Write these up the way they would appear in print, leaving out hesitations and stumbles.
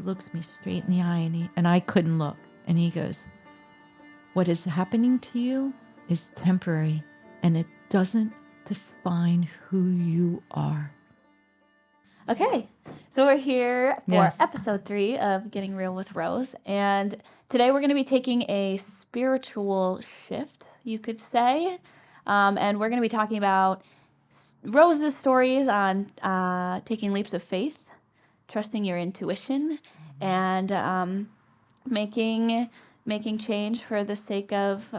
looks me straight in the eye, and I couldn't look. And he goes, what is happening to you is temporary, and it doesn't define who you are. Okay, so we're here for Yes. episode 3 of Getting Real with Rose, and today we're going to be taking a spiritual shift, you could say, and we're going to be talking about Rose's stories on taking leaps of faith, trusting your intuition, and making change for the sake of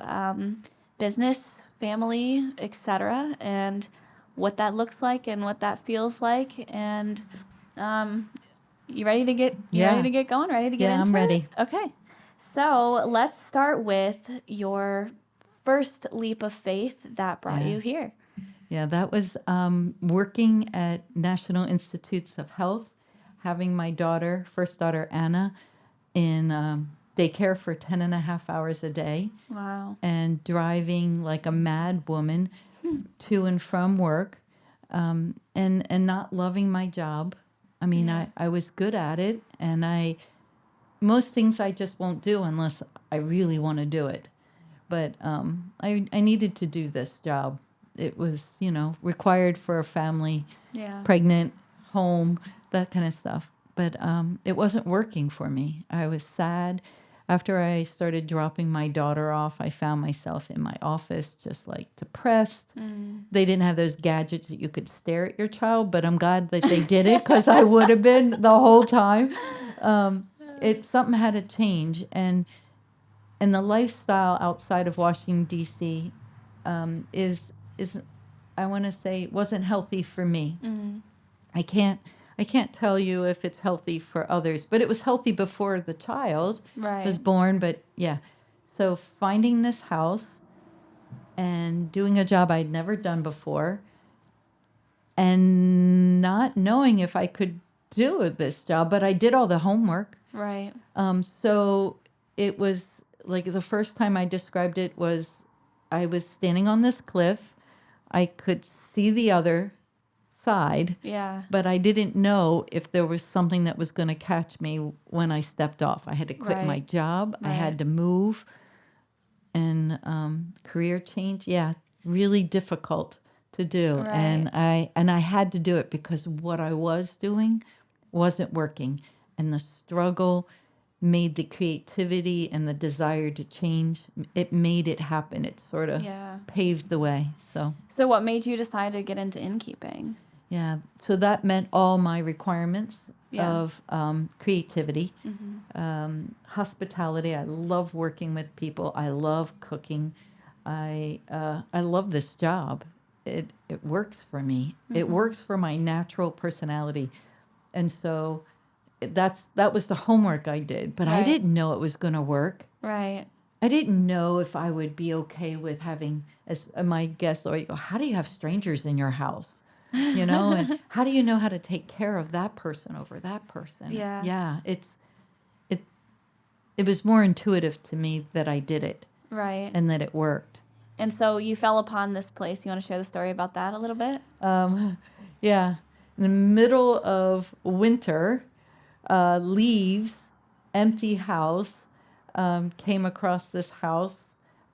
business, family, etc., and what that looks like and what that feels like. And you ready to get ready to get going? Ready to get into I'm ready. it? Okay. So let's start with your first leap of faith that brought you here. Yeah, that was working at National Institutes of Health, having my first daughter, Anna, in daycare for 10 and a half hours a day. Wow. And driving like a mad woman to and from work, and not loving my job. I mean, I was good at it, and most things I just won't do unless I really want to do it. But I needed to do this job. It was, required for a family, pregnant, home, that kind of stuff. But it wasn't working for me. I was sad. After I started dropping my daughter off, I found myself in my office just like depressed. They didn't have those gadgets that you could stare at your child, but I'm glad that they did it because I would have been the whole time. Something had to change. And the lifestyle outside of Washington, D.C. is I want to say wasn't healthy for me. I can't tell you if it's healthy for others, but it was healthy before the child was born. But yeah, so finding this house and doing a job I'd never done before and not knowing if I could do this job, but I did all the homework. Right. So it was like the first time I described it was I was standing on this cliff. I could see the other side. Yeah. But I didn't know if there was something that was going to catch me when I stepped off. I had to quit my job. I had to move. And career change, really difficult to do. Right. And I had to do it because what I was doing wasn't working. And the struggle made the creativity and the desire to change. It made it happen. It sort of paved the way. So what made you decide to get into innkeeping? Yeah, so that meant all my requirements of creativity, hospitality. I love working with people. I love cooking. I love this job. It works for me. It works for my natural personality, and so that was the homework I did. But I didn't know it was going to work. Right. I didn't know if I would be okay with having, as my guests always go, how do you have strangers in your house? And how do you know how to take care of that person over that person? Yeah. It was more intuitive to me that I did it. Right. And that it worked. And so you fell upon this place. You want to share the story about that a little bit? Yeah. In the middle of winter, leaves, empty house, came across this house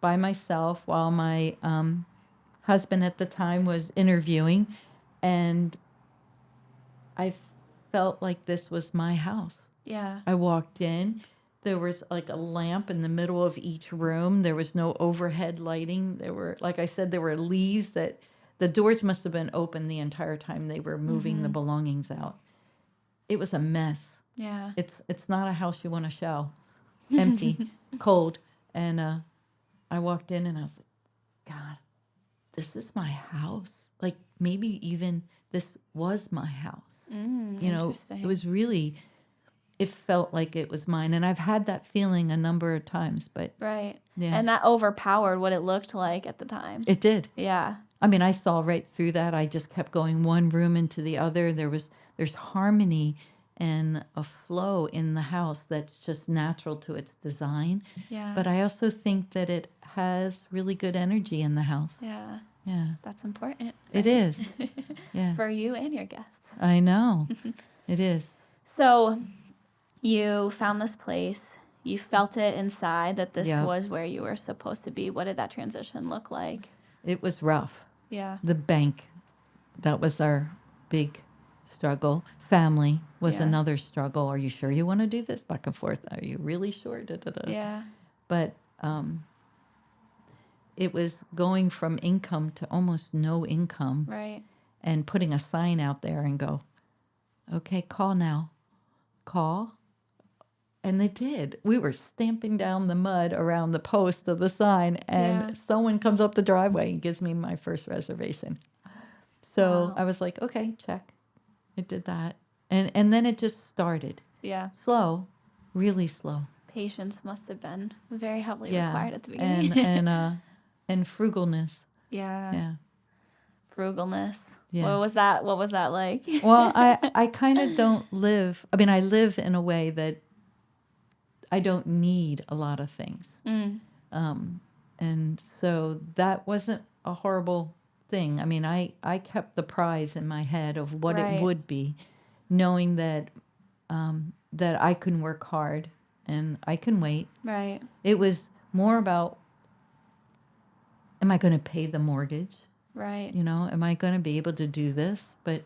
by myself while my husband at the time was interviewing. And I felt like this was my house. Yeah. I walked in. There was like a lamp in the middle of each room. There was no overhead lighting. There were, like I said, there were leaves that the doors must have been open the entire time they were moving the belongings out. It was a mess. Yeah. It's not a house you want to show. Empty, cold. And I walked in and I was like, God, this is my house. Like maybe even this was my house. Interesting. It was really, it felt like it was mine. And I've had that feeling a number of times, but. Right. Yeah. And that overpowered what it looked like at the time. It did. Yeah. I mean, I saw right through that. I just kept going one room into the other. There's harmony and a flow in the house that's just natural to its design. Yeah. But I also think that it has really good energy in the house. Yeah. Yeah. That's important. It is. Yeah. For you and your guests. I know. It is. So you found this place. You felt it inside that this Yep. was where you were supposed to be. What did that transition look like? It was rough. Yeah. The bank, that was our big struggle. Family was Yeah. another struggle. Are you sure you want to do this? Back and forth. Are you really sure? Da, da, da. Yeah. But it was going from income to almost no income, Right. and putting a sign out there and go, okay, call now. Call. And they did. We were stamping down the mud around the post of the sign, and Yeah. someone comes up the driveway and gives me my first reservation. So Wow. I was like, okay, check. It did that. And then it just started. Yeah. Slow, really slow. Patience must have been very heavily Yeah. required at the beginning. And frugalness. Yeah. Yeah. Frugalness. Yes. What was that? What was that like? Well, I kind of don't live, I mean, I live in a way that I don't need a lot of things. Mm. And so that wasn't a horrible thing. I mean, I kept the prize in my head of what Right. it would be, knowing that that I can work hard and I can wait. Right. It was more about, am I going to pay the mortgage? Right. You know, am I going to be able to do this? But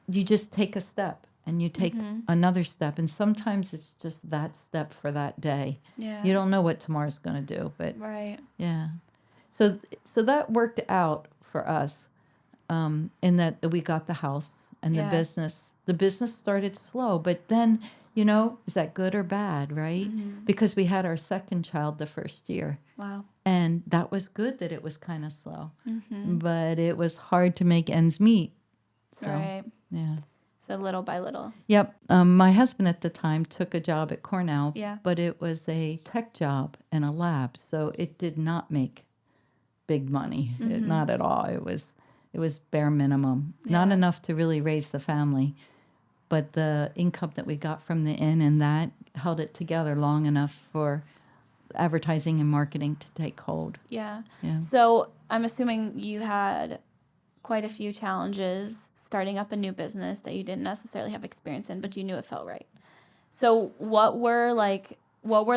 you just take a step and you take another step, and sometimes it's just that step for that day. Yeah. You don't know what tomorrow's going to do, but Right. yeah. So that worked out for us, in that we got the house and Yeah. the business. The business started slow, but then, you know, is that good or bad, right? Because we had our second child the first year, Wow. and that was good that it was kind of slow, Mm-hmm. but it was hard to make ends meet. So, Right. yeah. So little by little. Yep. My husband at the time took a job at Cornell, Yeah. but it was a tech job in a lab, so it did not make big money. Not at all. It was bare minimum, not Yeah. enough to really raise the family. But the income that we got from the inn and that held it together long enough for advertising and marketing to take hold. Yeah. Yeah. So I'm assuming you had quite a few challenges starting up a new business that you didn't necessarily have experience in, but you knew it felt right. So what were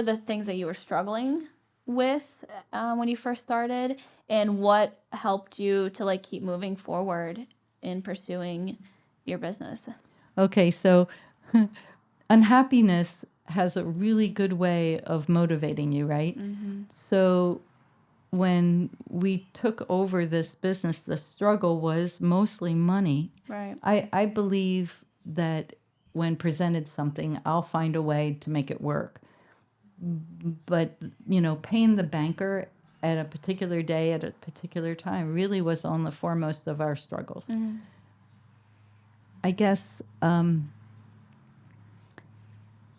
the things that you were struggling with when you first started, and what helped you to like keep moving forward in pursuing your business? Okay, so unhappiness has a really good way of motivating you, right? So when we took over this business, the struggle was mostly money. Right. I believe that when presented something, I'll find a way to make it work. But, you know, paying the banker at a particular day, at a particular time, really was on the foremost of our struggles. I guess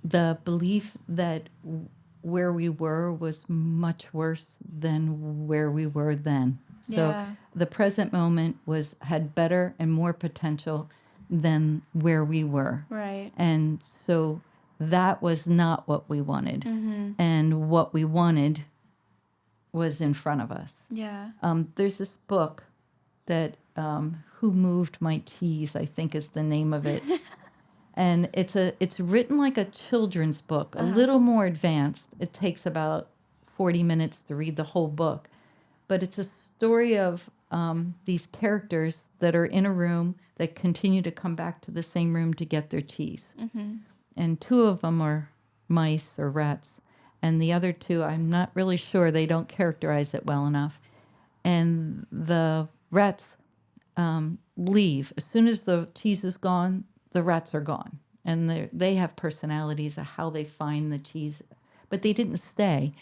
the belief that where we were was much worse than where we were then. So Yeah. the present moment had better and more potential than where we were. Right. And so that was not what we wanted. And what we wanted was in front of us. Yeah. There's this book that Who Moved My Cheese, I think is the name of it. And it's written like a children's book, a little more advanced. It takes about 40 minutes to read the whole book. But it's a story of these characters that are in a room that continue to come back to the same room to get their cheese. And two of them are mice or rats. And the other two, I'm not really sure. They don't characterize it well enough. And the rats leave. As soon as the cheese is gone, the rats are gone. And they have personalities of how they find the cheese. But they didn't stay.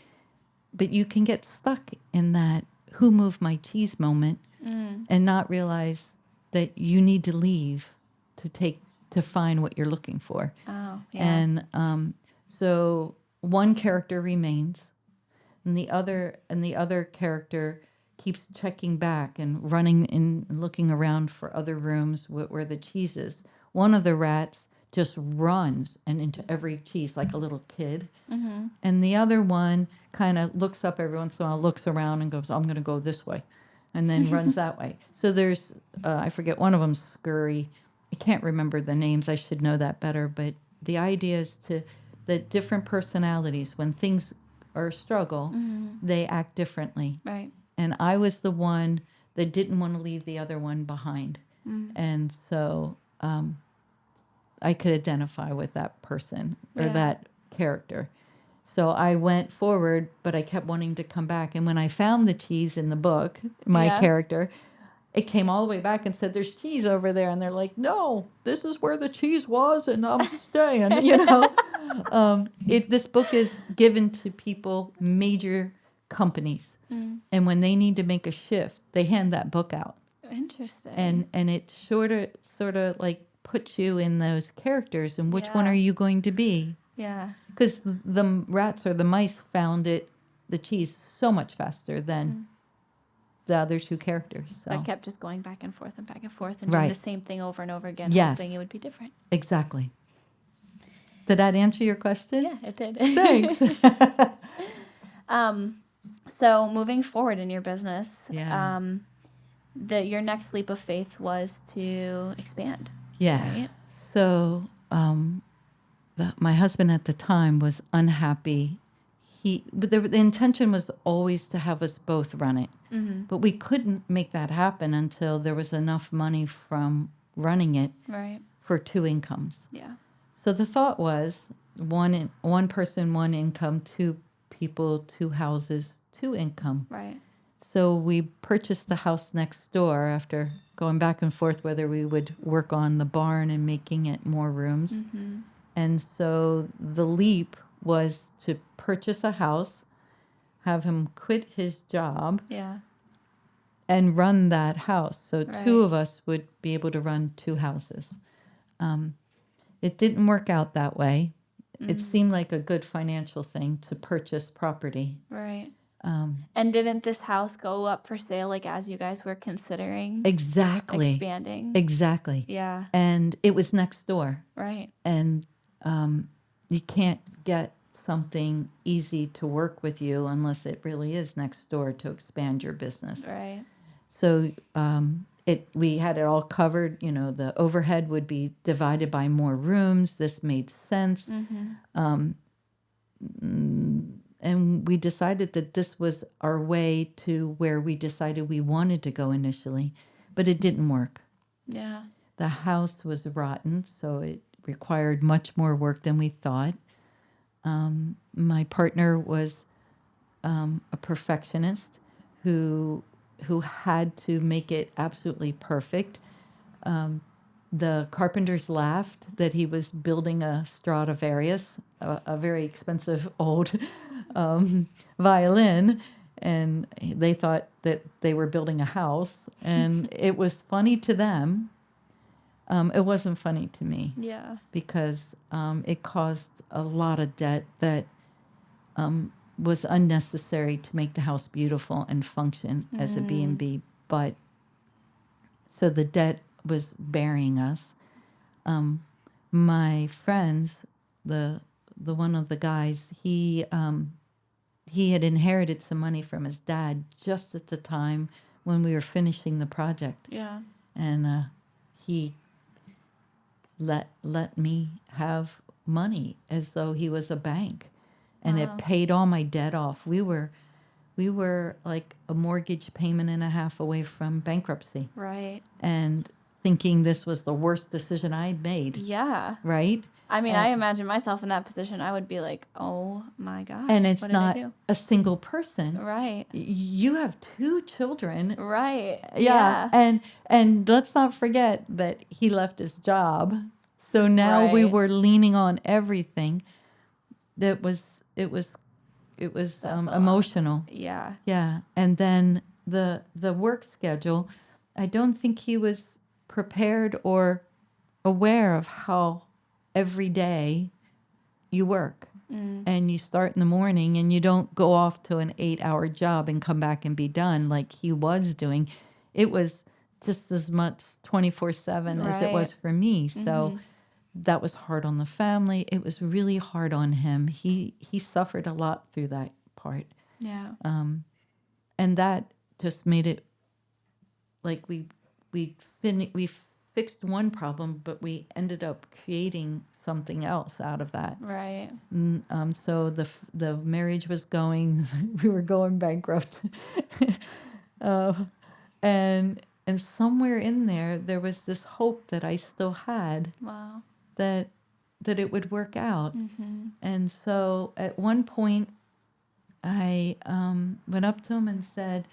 But you can get stuck in that who moved my cheese moment and not realize that you need to leave to find what you're looking for. Oh, yeah. And so one character remains, and the other character keeps checking back and running and looking around for other rooms where the cheese is. One of the rats just runs and into every cheese like a little kid. And the other one kind of looks up every once in a while, looks around and goes, I'm going to go this way, and then runs that way. So there's, I forget, one of them's Scurry, I can't remember the names. I should know that better. But the idea is that different personalities, when things are a struggle, they act differently. Right. And I was the one that didn't want to leave the other one behind. And so I could identify with that person or Yeah. that character. So I went forward, but I kept wanting to come back. And when I found the cheese in the book, my Yeah. character, it came all the way back and said, "There's cheese over there." And they're like, "No, this is where the cheese was, and I'm staying." This book is given to people, major companies. And when they need to make a shift, they hand that book out. Interesting. And it sort of like puts you in those characters and which one Yeah. are you going to be? Yeah. Because the rats or the mice found the cheese so much faster than the other two characters. So. That kept just going back and forth and doing Right. the same thing over and over again, Yes. hoping it would be different. Exactly. Did that answer your question? Yeah, it did. Thanks. So moving forward in your business, Yeah. your next leap of faith was to expand. Yeah. Right? So my husband at the time was unhappy. But the intention was always to have us both run it. But we couldn't make that happen until there was enough money from running it Right. for two incomes. Yeah. So the thought was one person, one income, two people, two houses, two income. Right. So we purchased the house next door after going back and forth whether we would work on the barn and making it more rooms. And so the leap was to purchase a house, have him quit his job, Yeah. and run that house. So two Right. of us would be able to run two houses. It didn't work out that way. It seemed like a good financial thing to purchase property. Right. And didn't this house go up for sale like as you guys were considering Exactly. expanding? Exactly. Yeah. And it was next door. Right. And you can't get something easy to work with you unless it really is next door to expand your business. Right. So we had it all covered. The overhead would be divided by more rooms. This made sense. And we decided that this was our way to where we decided we wanted to go initially, but it didn't work. Yeah. The house was rotten, so it required much more work than we thought. My partner was a perfectionist who had to make it absolutely perfect. The carpenters laughed that he was building a Stradivarius, a very expensive old violin, and they thought that they were building a house, and it was funny to them. It wasn't funny to me. Yeah. Because it caused a lot of debt that was unnecessary to make the house beautiful and function as a B&B. But so the debt was burying us. My friends, the one of the guys, he had inherited some money from his dad just at the time when we were finishing the project. Yeah. And he let me have money as though he was a bank, and Wow. it paid all my debt off. We were like a mortgage payment and a half away from bankruptcy, Right. and thinking this was the worst decision I'd made. Yeah. Right. I mean, And- I imagine myself in that position. I would be like, "Oh my gosh!" And it's what did I not do? a single person. Right. You have two children. Right. Yeah. And let's not forget that he left his job. So now we Right. were leaning on everything. It was That's a lot. emotional. Yeah. Yeah. And then the work schedule, I don't think he was prepared or aware of how every day you work. And you start in the morning and you don't go off to an 8-hour job and come back and be done like he was doing. It was just as much 24/7 as it was Right. for me. So that was hard on the family. It was really hard on him. He suffered a lot through that part. Yeah. And that just made it like we fixed one problem, but we ended up creating something else out of that. Right. So the marriage was going, we were going bankrupt, uh, and somewhere in there was this hope that I still had Wow. that it would work out. Mm-hmm. And so at one point, I went up to him and said,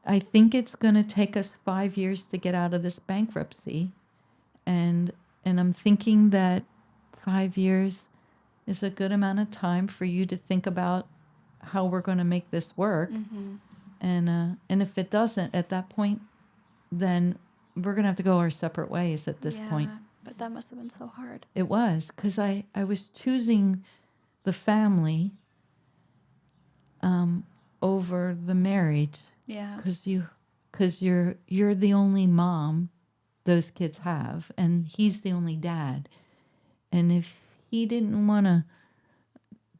I think it's going to take us 5 years to get out of this bankruptcy. And I'm thinking that 5 years is a good amount of time for you to think about how we're going to make this work. Mm-hmm. And if it doesn't at that point, then we're going to have to go our separate ways at this point. But that must have been so hard. It was, because I was choosing the family over the marriage. Yeah. Because you're the only mom those kids have, and he's the only dad. And if he didn't want to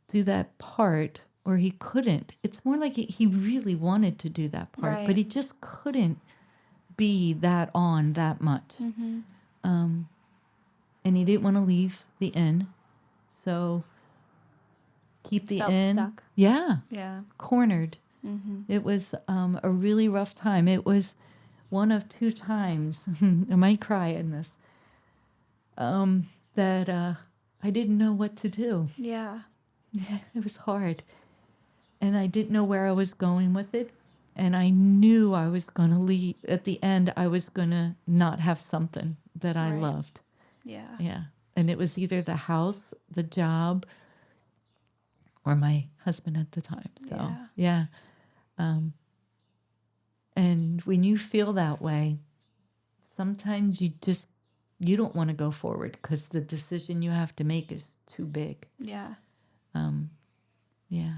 do that part, or he couldn't, it's more like he really wanted to do that part, Right. but he just couldn't be that much. Mm-hmm. And he didn't want to leave the inn, so keep the Felt inn. stuck. Yeah, Yeah. cornered. Mm-hmm. It was a really rough time. It was one of 2 times, I might cry in this, that I didn't know what to do. Yeah. Yeah, it was hard. And I didn't know where I was going with it. And I knew I was going to leave. At the end, I was going to not have something that I Right. loved. Yeah. Yeah. And it was either the house, the job, or my husband at the time. So, yeah. And when you feel that way, sometimes you don't want to go forward because the decision you have to make is too big. Yeah. Yeah.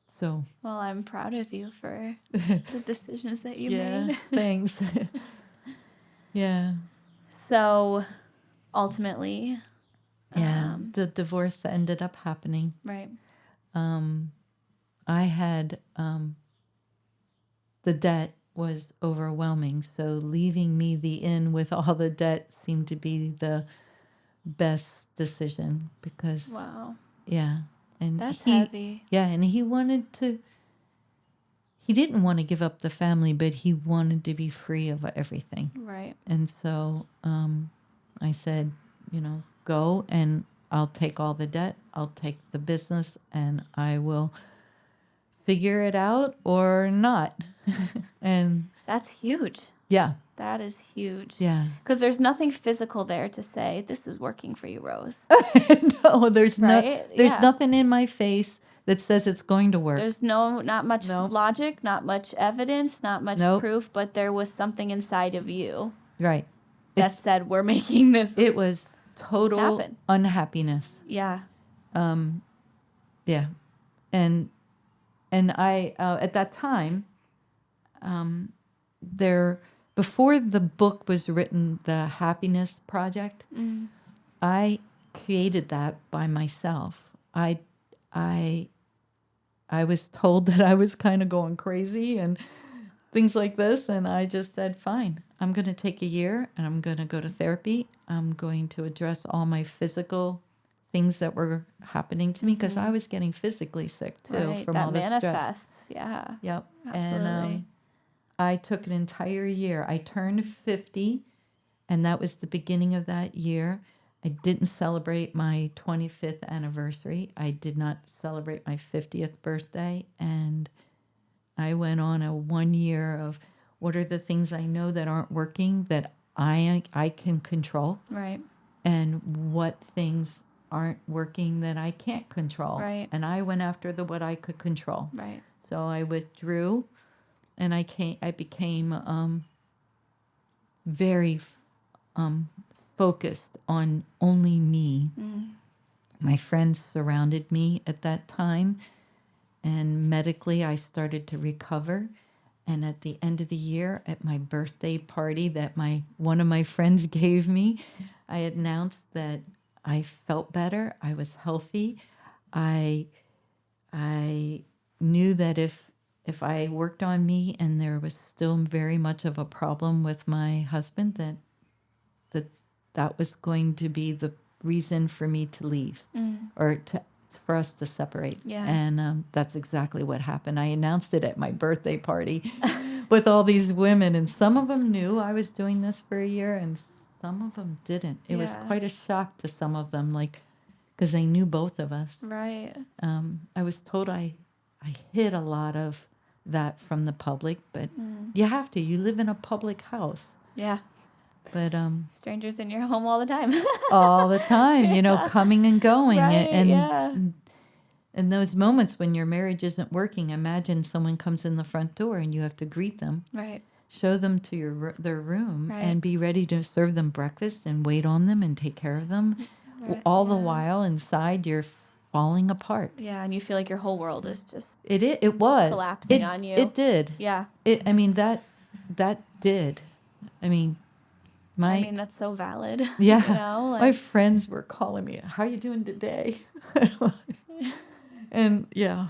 So. Well, I'm proud of you for the decisions that you made. Thanks. Yeah. So, ultimately, Yeah. The divorce ended up happening. right. I had the debt was overwhelming, so leaving me the inn with all the debt seemed to be the best decision because Wow. yeah, and That's he, heavy. yeah, and he didn't want to give up the family, but he wanted to be free of everything. Right. And so I said, go and I'll take all the debt, I'll take the business, and I will figure it out or not. And That's huge. yeah. That is huge. Yeah. Because there's nothing physical there to say, this is working for you, Rose. No, there's Right? there's Yeah. nothing in my face that says it's going to work. There's not much Nope. logic, not much evidence, not much Nope. proof, but there was something inside of you Right. that said, we're making this. It was total Happen. unhappiness. Yeah. Yeah. And I at that time before the book was written, the Happiness Project, I created that by myself. I was told that I was kind of going crazy and things like this, and I just said, fine, I'm going to take a year and I'm going to go to therapy. I'm going to address all my physical things that were happening to me because I was getting physically sick too Right. from That all the stress. manifests. Yeah. Yep. Absolutely. And I took an entire year. I turned 50, and that was the beginning of that year. I didn't celebrate my 25th anniversary. I did not celebrate my 50th birthday. And I went on a 1 year of what are the things I know that aren't working that I can control, Right. and what things aren't working that I can't control. Right. And I went after what I could control. Right. So I withdrew, and I became very focused on only me. My friends surrounded me at that time, and medically I started to recover. And at the end of the year, at my birthday party that one of my friends gave me, I announced that I felt better. I was healthy. I knew that if if I worked on me and there was still very much of a problem with my husband, that that was going to be the reason for me to leave or for us to separate. Yeah. And that's exactly what happened. I announced it at my birthday party with all these women, and some of them knew I was doing this for a year and some of them didn't. It was Yeah. quite a shock to some of them, like, because they knew both of us. Right. I was told I hid a lot of that from the public, but you have to. You live in a public house. Yeah. But Strangers in your home all the time. all the time, you know, coming and going. Right, And yeah. in those moments when your marriage isn't working, imagine someone comes in the front door and you have to greet them, Right. show them to their room, Right. and be ready to serve them breakfast and wait on them and take care of them. Right, All the yeah. while inside you're falling apart. Yeah, and you feel like your whole world is just It was collapsing on you. It did. Yeah. I mean that did. I mean, That's so valid. yeah. You know, My friends were calling me, "How you doing today?" And yeah,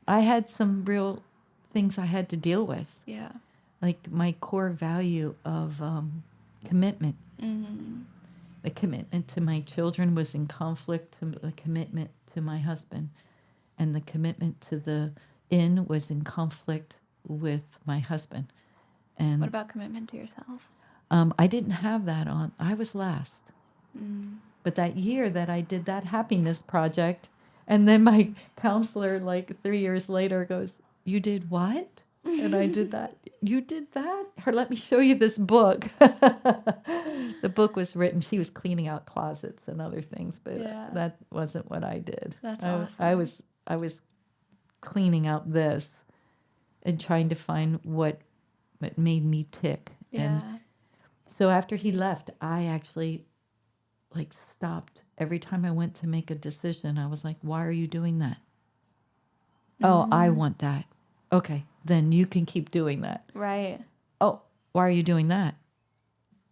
I had some real things I had to deal with. yeah. Like my core value of commitment. Mm-hmm. The commitment to my children was in conflict to the commitment to my husband. And the commitment to the inn was in conflict with my husband. And What about commitment to yourself? I didn't have that on. I was last. But that year that I did that happiness project, and then my counselor, like 3 years later, goes, "You did what?" And I did that. "You did that?" Her, "Let me show you this book." The book was written. She was cleaning out closets and other things, but Yeah. that wasn't what I did. That's I awesome. I was cleaning out this and trying to find what made me tick. And Yeah. so after he left, I actually like stopped. Every time I went to make a decision, I was like, "Why are you doing that?" "Oh, I want that." "Okay, then you can keep doing that." Right. "Oh, why are you doing that?"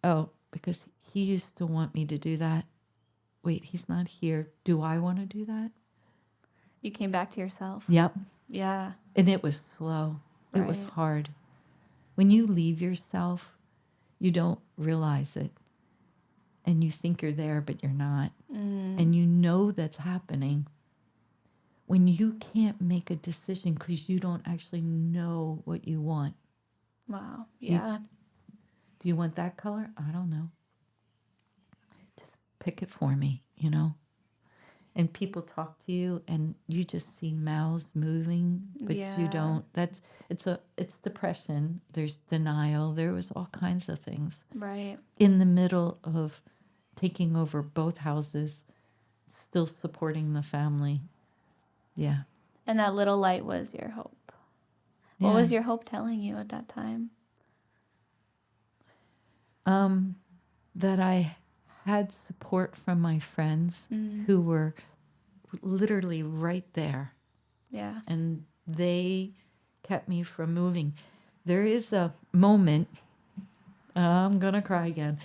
"Oh, because he used to want me to do that." "Wait, he's not here. Do I want to do that?" You came back to yourself. Yep. Yeah. And it was slow. It was Right. hard. When you leave yourself, you don't realize it. And you think you're there, but you're not. And you know that's happening. When you can't make a decision because you don't actually know what you want. Wow. Yeah. Do you want that color? I don't know. Just pick it for me, you know? And people talk to you and you just see mouths moving, but Yeah. you don't. It's depression. There's denial. There was all kinds of things. Right. In the middle of taking over both houses, still supporting the family. Yeah. And that little light was your hope. Yeah. What was your hope telling you at that time? That I had support from my friends who were literally right there, Yeah. and they kept me from moving. There is a moment, I'm gonna cry again.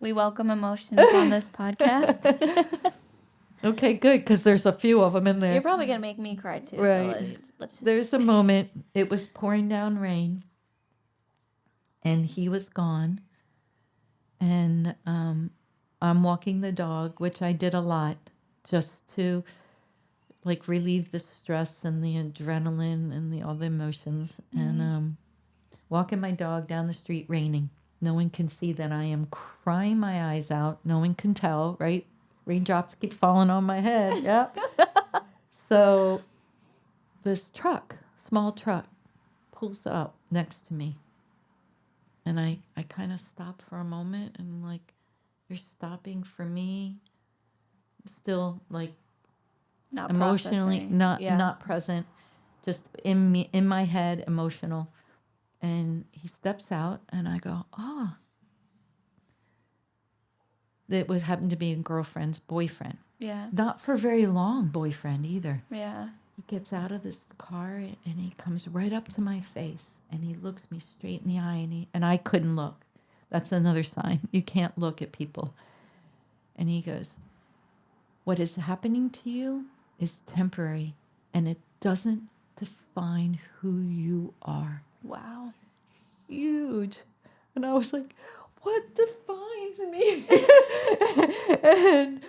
We welcome emotions on this podcast. Okay, good, because there's a few of them in there. You're probably going to make me cry too. Right. So let's just. There's a moment, it was pouring down rain, and he was gone, and I'm walking the dog, which I did a lot just to like relieve the stress and the adrenaline and all the emotions, and walking my dog down the street, raining. No one can see that I am crying my eyes out. No one can tell, right? Raindrops keep falling on my head. Yep. So this truck, small truck, pulls up next to me. And I kind of stop for a moment and like, you're stopping for me. Still like Not emotionally processing. not present, just in my head, emotional. And he steps out and I go, "Oh." It was happened to be a girlfriend's boyfriend. Yeah. Not for very long boyfriend either. Yeah. He gets out of this car and he comes right up to my face and he looks me straight in the eye and I couldn't look. That's another sign. You can't look at people. And he goes, "What is happening to you is temporary and it doesn't define who you are. Wow. Huge. And I was like, what defines me? And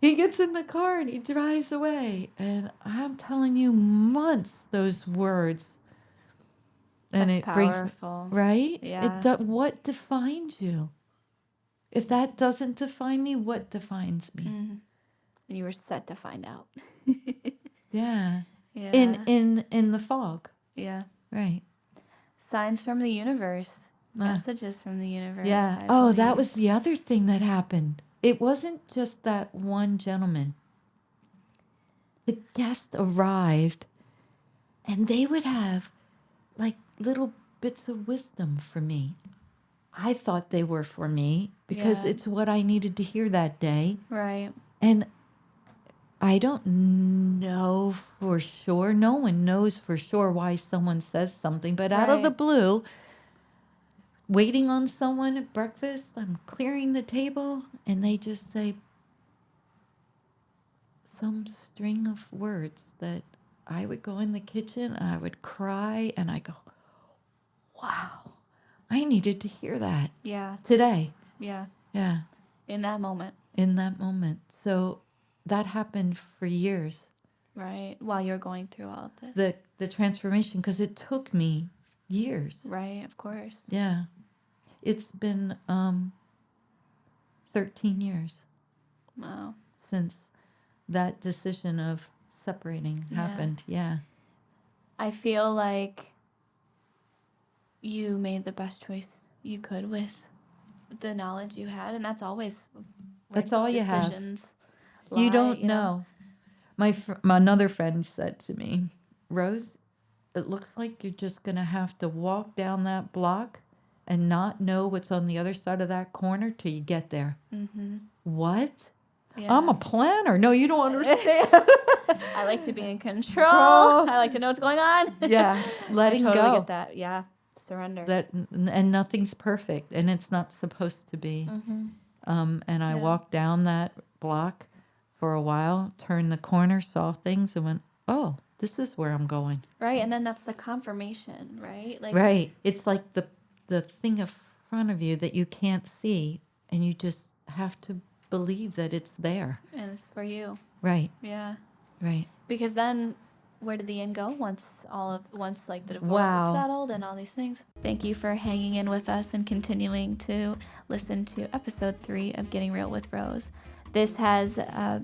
he gets in the car and he drives away. And I'm telling you, months, those words. And That's it brings, powerful. right? Yeah. What defines you? If that doesn't define me, what defines me? Mm. And you were set to find out. Yeah. Yeah. In the fog. Yeah. Right. Signs from the universe. Uh, Messages from the universe. yeah. I Oh, that believe. was the other thing that happened. It wasn't just that one gentleman. The guest arrived and they would have like little bits of wisdom for me. I thought they were for me because Yeah. it's what I needed to hear that day. Right. And I don't know for sure. No one knows for sure why someone says something, but out of the Right. blue, waiting on someone at breakfast, I'm clearing the table, and they just say some string of words that I would go in the kitchen and I would cry and I go, wow, I needed to hear that Yeah. today. Yeah. Yeah, In that moment. in that moment. So that happened for years. Right. While you're going through all of this. The transformation, because it took me years. Right. Of course. Yeah. It's been 13 years Wow. since that decision of separating Yeah. happened. Yeah. I feel like you made the best choice you could with the knowledge you had, and that's always where That's all you have. decisions You lie, don't know. My another friend said to me, Rose, it looks like you're just going to have to walk down that block and not know what's on the other side of that corner till you get there. Mm-hmm. What? Yeah. I'm a planner. No, you don't understand. I like to be in control. Control. I like to know what's going on. Yeah, letting I totally go. get that. Yeah. Surrender. That and nothing's perfect, and it's not supposed to be. Mm-hmm. And I Yeah. walked down that block for a while, turned the corner, saw things, and went, "Oh, this is where I'm going." Right, and then that's the confirmation, right? Like, Right. It's like the thing in front of you that you can't see, and you just have to believe that it's there. and it's for you. Right. Yeah. Right. Because then where did the end go once like the divorce Wow. was settled and all these things? Thank you for hanging in with us and continuing to listen to episode 3 of Getting Real with Rose. This has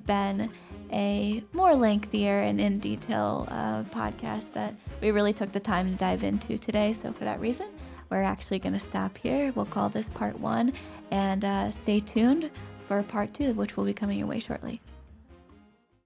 been a more lengthier and in detail podcast that we really took the time to dive into today. So for that reason, we're actually going to stop here. We'll call this part 1, and stay tuned for part 2, which will be coming your way shortly.